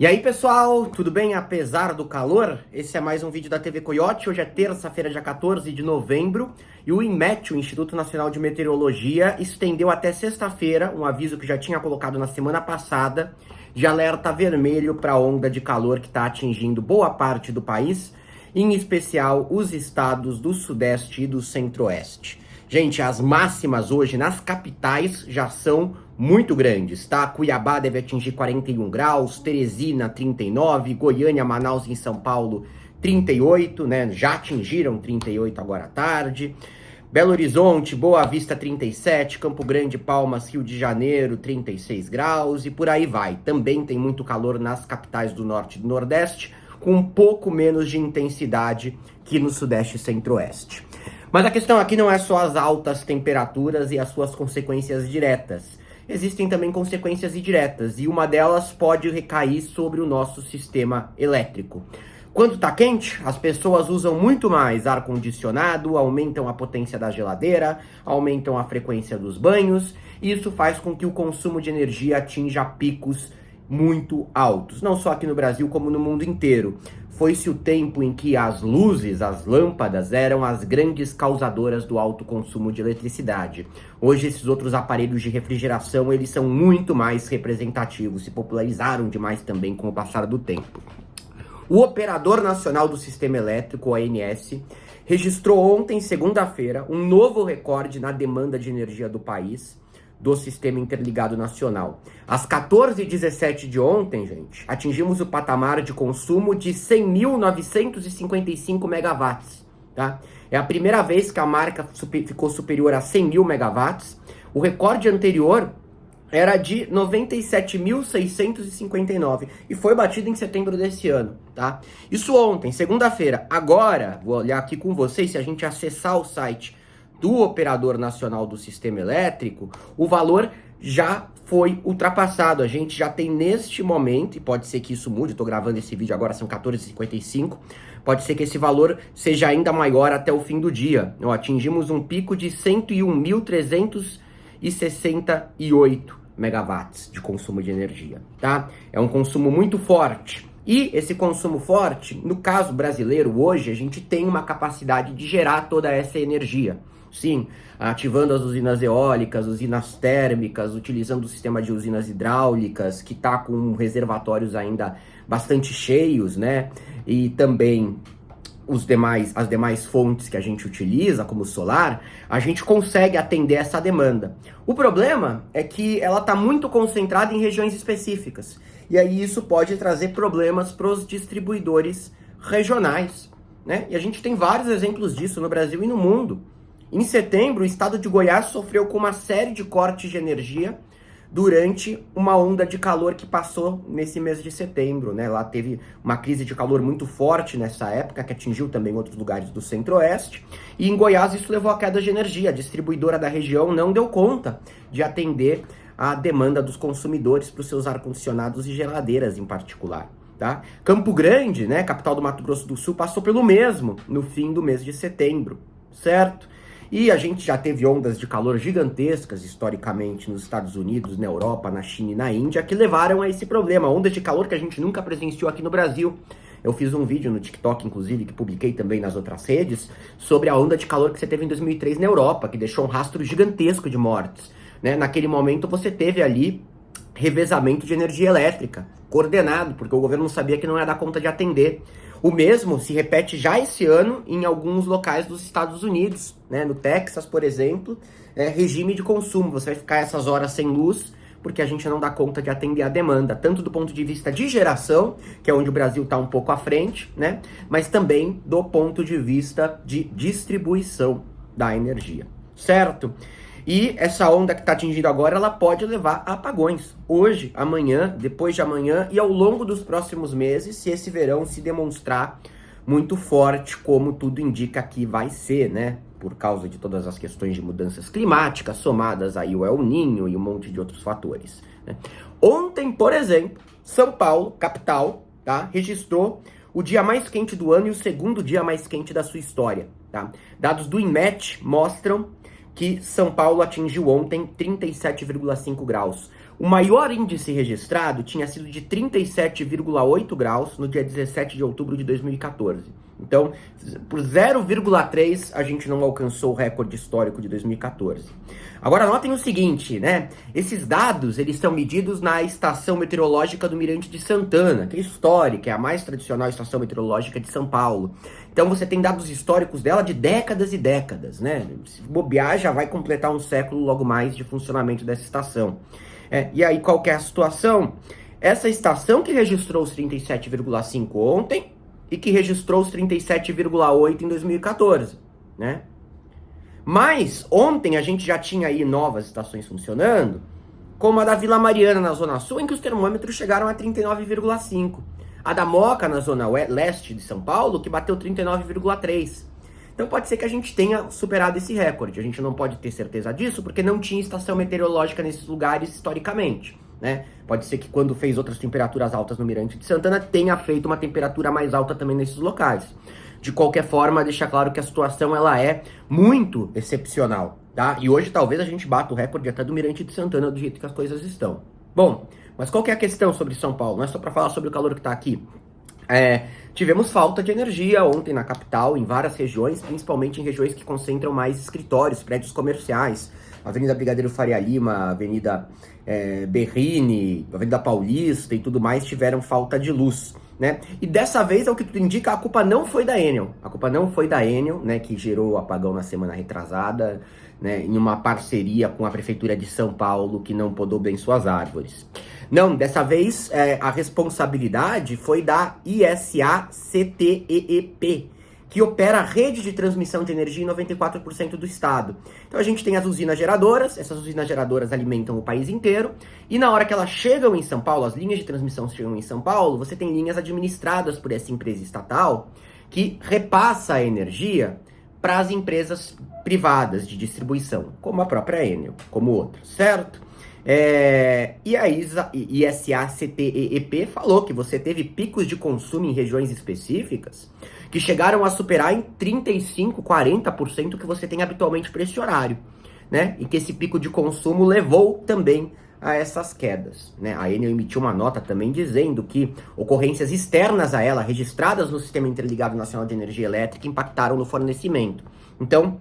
E aí pessoal, tudo bem? Apesar do calor, esse é mais um vídeo da TV Coyote. Hoje é terça-feira, dia 14 de novembro, e o INMET, o Instituto Nacional de Meteorologia, estendeu até sexta-feira um aviso que já tinha colocado na semana passada de alerta vermelho para a onda de calor que está atingindo boa parte do país, em especial os estados do Sudeste e do Centro-Oeste. Gente, as máximas hoje nas capitais já são muito grandes, tá? Cuiabá deve atingir 41 graus, Teresina 39, Goiânia, Manaus e São Paulo 38, né? Já atingiram 38 agora à tarde. Belo Horizonte, Boa Vista 37, Campo Grande, Palmas, Rio de Janeiro 36 graus e por aí vai. Também tem muito calor nas capitais do Norte e do Nordeste, com um pouco menos de intensidade que no Sudeste e Centro-Oeste. Mas a questão aqui não é só as altas temperaturas e as suas consequências diretas. Existem também consequências indiretas, e uma delas pode recair sobre o nosso sistema elétrico. Quando está quente, as pessoas usam muito mais ar-condicionado, aumentam a potência da geladeira, aumentam a frequência dos banhos, e isso faz com que o consumo de energia atinja picos muito altos, não só aqui no Brasil, como no mundo inteiro. Foi-se o tempo em que as luzes, as lâmpadas, eram as grandes causadoras do alto consumo de eletricidade. Hoje, esses outros aparelhos de refrigeração, eles são muito mais representativos, se popularizaram demais também com o passar do tempo. O Operador Nacional do Sistema Elétrico, o ONS, registrou ontem, segunda-feira, um novo recorde na demanda de energia do país, do Sistema Interligado Nacional. Às 14h17 de ontem, gente, atingimos o patamar de consumo de 100.955 megawatts, tá? É a primeira vez que a marca ficou superior a 100 mil megawatts. O recorde anterior era de 97.659 e foi batido em setembro desse ano, tá? Isso ontem, segunda-feira. Agora, vou olhar aqui com vocês, se a gente acessar o site do Operador Nacional do Sistema Elétrico, o valor já foi ultrapassado. A gente já tem neste momento, e pode ser que isso mude, estou gravando esse vídeo agora, são 14h55, pode ser que esse valor seja ainda maior até o fim do dia. Atingimos um pico de 101.368 megawatts de consumo de energia, tá? É um consumo muito forte. E esse consumo forte, no caso brasileiro, hoje, a gente tem uma capacidade de gerar toda essa energia. Sim, ativando as usinas eólicas, usinas térmicas, utilizando o sistema de usinas hidráulicas, que está com reservatórios ainda bastante cheios, né? E também as demais fontes que a gente utiliza, como o solar, a gente consegue atender essa demanda. O problema é que ela está muito concentrada em regiões específicas. E aí isso pode trazer problemas para os distribuidores regionais, né? E a gente tem vários exemplos disso no Brasil e no mundo. Em setembro, o estado de Goiás sofreu com uma série de cortes de energia durante uma onda de calor que passou nesse mês de setembro, né? Lá teve uma crise de calor muito forte nessa época, que atingiu também outros lugares do Centro-Oeste. E em Goiás isso levou a queda de energia. A distribuidora da região não deu conta de atender a demanda dos consumidores para os seus ar-condicionados e geladeiras em particular, tá? Campo Grande, né, capital do Mato Grosso do Sul, passou pelo mesmo no fim do mês de setembro, certo? E a gente já teve ondas de calor gigantescas, historicamente, nos Estados Unidos, na Europa, na China e na Índia, que levaram a esse problema. Ondas de calor que a gente nunca presenciou aqui no Brasil. Eu fiz um vídeo no TikTok, inclusive, que publiquei também nas outras redes, sobre a onda de calor que você teve em 2003 na Europa, que deixou um rastro gigantesco de mortes, né? Naquele momento você teve ali revezamento de energia elétrica, coordenado, porque o governo não sabia que não ia dar conta de atender. O mesmo se repete já esse ano em alguns locais dos Estados Unidos, né? No Texas, por exemplo, regime de consumo. Você vai ficar essas horas sem luz, porque a gente não dá conta de atender a demanda, tanto do ponto de vista de geração, que é onde o Brasil está um pouco à frente, né? Mas também do ponto de vista de distribuição da energia, certo? E essa onda que está atingindo agora, ela pode levar a apagões. Hoje, amanhã, depois de amanhã e ao longo dos próximos meses, se esse verão se demonstrar muito forte, como tudo indica que vai ser, né? Por causa de todas as questões de mudanças climáticas, somadas aí o El Niño e um monte de outros fatores, né? Ontem, por exemplo, São Paulo, capital, tá? Registrou o dia mais quente do ano e o segundo dia mais quente da sua história, tá? Dados do INMET mostram que São Paulo atingiu ontem 37,5 graus. O maior índice registrado tinha sido de 37,8 graus no dia 17 de outubro de 2014. Então, por 0,3 a gente não alcançou o recorde histórico de 2014. Agora notem o seguinte, né? Esses dados, eles são medidos na estação meteorológica do Mirante de Santana, que é histórica, é a mais tradicional estação meteorológica de São Paulo. Então você tem dados históricos dela de décadas e décadas, né? Se bobear, já vai completar um século logo mais de funcionamento dessa estação. E aí, qual que é a situação? Essa estação que registrou os 37,5 ontem e que registrou os 37,8 em 2014, né? Mas ontem a gente já tinha aí novas estações funcionando, como a da Vila Mariana, na Zona Sul, em que os termômetros chegaram a 39,5. A da Moca, na Zona Leste de São Paulo, que bateu 39,3. Então pode ser que a gente tenha superado esse recorde. A gente não pode ter certeza disso, porque não tinha estação meteorológica nesses lugares historicamente, né? Pode ser que quando fez outras temperaturas altas no Mirante de Santana, tenha feito uma temperatura mais alta também nesses locais. De qualquer forma, deixa claro que a situação ela é muito excepcional, tá? E hoje talvez a gente bata o recorde até do Mirante de Santana do jeito que as coisas estão. Bom, mas qual que é a questão sobre São Paulo? Não é só para falar sobre o calor que tá aqui. Tivemos falta de energia ontem na capital, em várias regiões, principalmente em regiões que concentram mais escritórios, prédios comerciais. Avenida Brigadeiro Faria Lima, Avenida Berrini, Avenida Paulista e tudo mais tiveram falta de luz, né? E dessa vez, ao que tudo indica, a culpa não foi da Enel. A culpa não foi da Enel, né, que gerou o apagão na semana retrasada, né, em uma parceria com a Prefeitura de São Paulo, que não podou bem suas árvores. Não, dessa vez a responsabilidade foi da ISA-CTEEP, que opera a rede de transmissão de energia em 94% do estado. Então a gente tem as usinas geradoras, essas usinas geradoras alimentam o país inteiro, e na hora que elas chegam em São Paulo, as linhas de transmissão chegam em São Paulo, você tem linhas administradas por essa empresa estatal, que repassa a energia para as empresas privadas de distribuição, como a própria Enel, como outras, certo? E a ISA-CTEEP falou que você teve picos de consumo em regiões específicas que chegaram a superar em 35%, 40% que você tem habitualmente para esse horário, né? E que esse pico de consumo levou também a essas quedas, né? A Enel emitiu uma nota também dizendo que ocorrências externas a ela, registradas no Sistema Interligado Nacional de Energia Elétrica, impactaram no fornecimento. Então,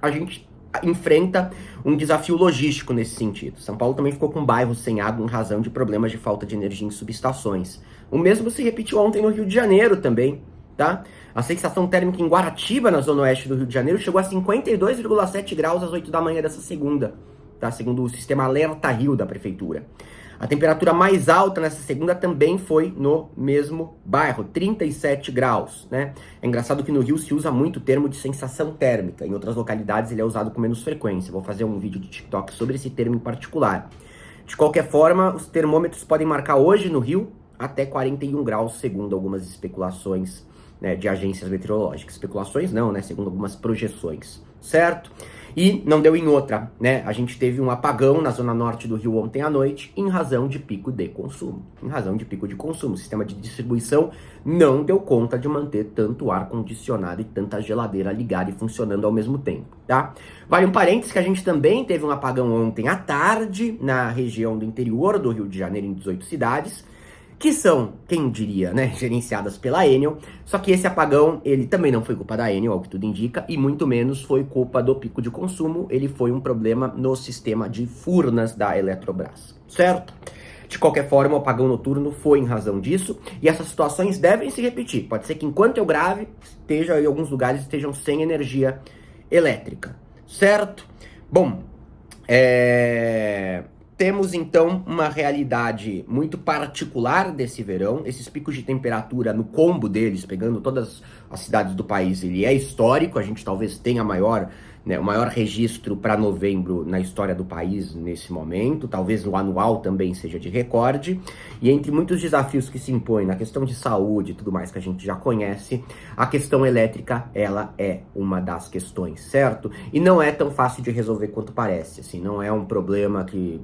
a gente enfrenta um desafio logístico nesse sentido. São Paulo também ficou com bairros sem água em razão de problemas de falta de energia em subestações. O mesmo se repetiu ontem no Rio de Janeiro também, tá? A sensação térmica em Guaratiba, na zona oeste do Rio de Janeiro, chegou a 52,7 graus às 8 da manhã dessa segunda, tá? Segundo o sistema Alerta Rio da Prefeitura. A temperatura mais alta nessa segunda também foi no mesmo bairro, 37 graus, né? É engraçado que no Rio se usa muito o termo de sensação térmica. Em outras localidades ele é usado com menos frequência. Vou fazer um vídeo de TikTok sobre esse termo em particular. De qualquer forma, os termômetros podem marcar hoje no Rio até 41 graus, segundo algumas especulações, né, de agências meteorológicas. Especulações não, né? Segundo algumas projeções, certo? E não deu em outra, né? A gente teve um apagão na zona norte do Rio ontem à noite em razão de pico de consumo. Em razão de pico de consumo. O sistema de distribuição não deu conta de manter tanto ar-condicionado e tanta geladeira ligada e funcionando ao mesmo tempo, tá? Vale um parênteses que a gente também teve um apagão ontem à tarde na região do interior do Rio de Janeiro, em 18 cidades, que são, quem diria, né, gerenciadas pela Enel, só que esse apagão, ele também não foi culpa da Enel, ao que tudo indica, e muito menos foi culpa do pico de consumo, ele foi um problema no sistema de Furnas da Eletrobras, certo? De qualquer forma, o apagão noturno foi em razão disso, e essas situações devem se repetir. Pode ser que enquanto eu grave, em alguns lugares estejam sem energia elétrica, certo? Bom, temos então uma realidade muito particular desse verão. Esses picos de temperatura no combo deles, pegando todas as cidades do país, ele é histórico. A gente talvez tenha o maior registro para novembro na história do país nesse momento. Talvez o anual também seja de recorde. E entre muitos desafios que se impõem na questão de saúde e tudo mais que a gente já conhece, a questão elétrica, ela é uma das questões, certo? E não é tão fácil de resolver quanto parece, assim, não é um problema que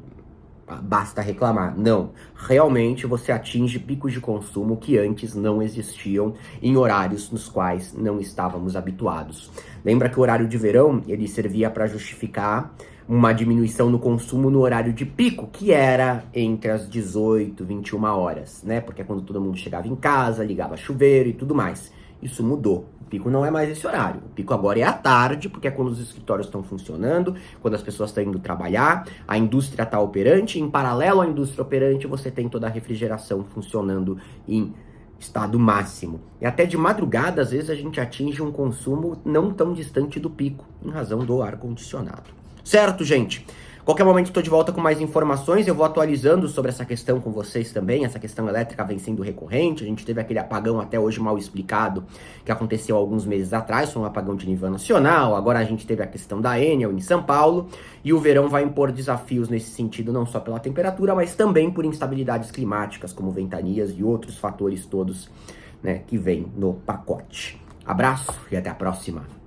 basta reclamar. Não, realmente você atinge picos de consumo que antes não existiam em horários nos quais não estávamos habituados. Lembra que o horário de verão, ele servia para justificar uma diminuição no consumo no horário de pico, que era entre as 18 e 21 horas, né? Porque é quando todo mundo chegava em casa, ligava chuveiro e tudo mais. Isso mudou. O pico não é mais esse horário. O pico agora é à tarde, porque é quando os escritórios estão funcionando, quando as pessoas estão indo trabalhar, a indústria está operante, em paralelo à indústria operante, você tem toda a refrigeração funcionando em estado máximo. E até de madrugada, às vezes, a gente atinge um consumo não tão distante do pico, em razão do ar-condicionado. Certo, gente? Qualquer momento estou de volta com mais informações, eu vou atualizando sobre essa questão com vocês também, essa questão elétrica vem sendo recorrente, a gente teve aquele apagão até hoje mal explicado, que aconteceu alguns meses atrás, foi um apagão de nível nacional, agora a gente teve a questão da Enel em São Paulo, e o verão vai impor desafios nesse sentido, não só pela temperatura, mas também por instabilidades climáticas, como ventanias e outros fatores todos, né, que vêm no pacote. Abraço e até a próxima!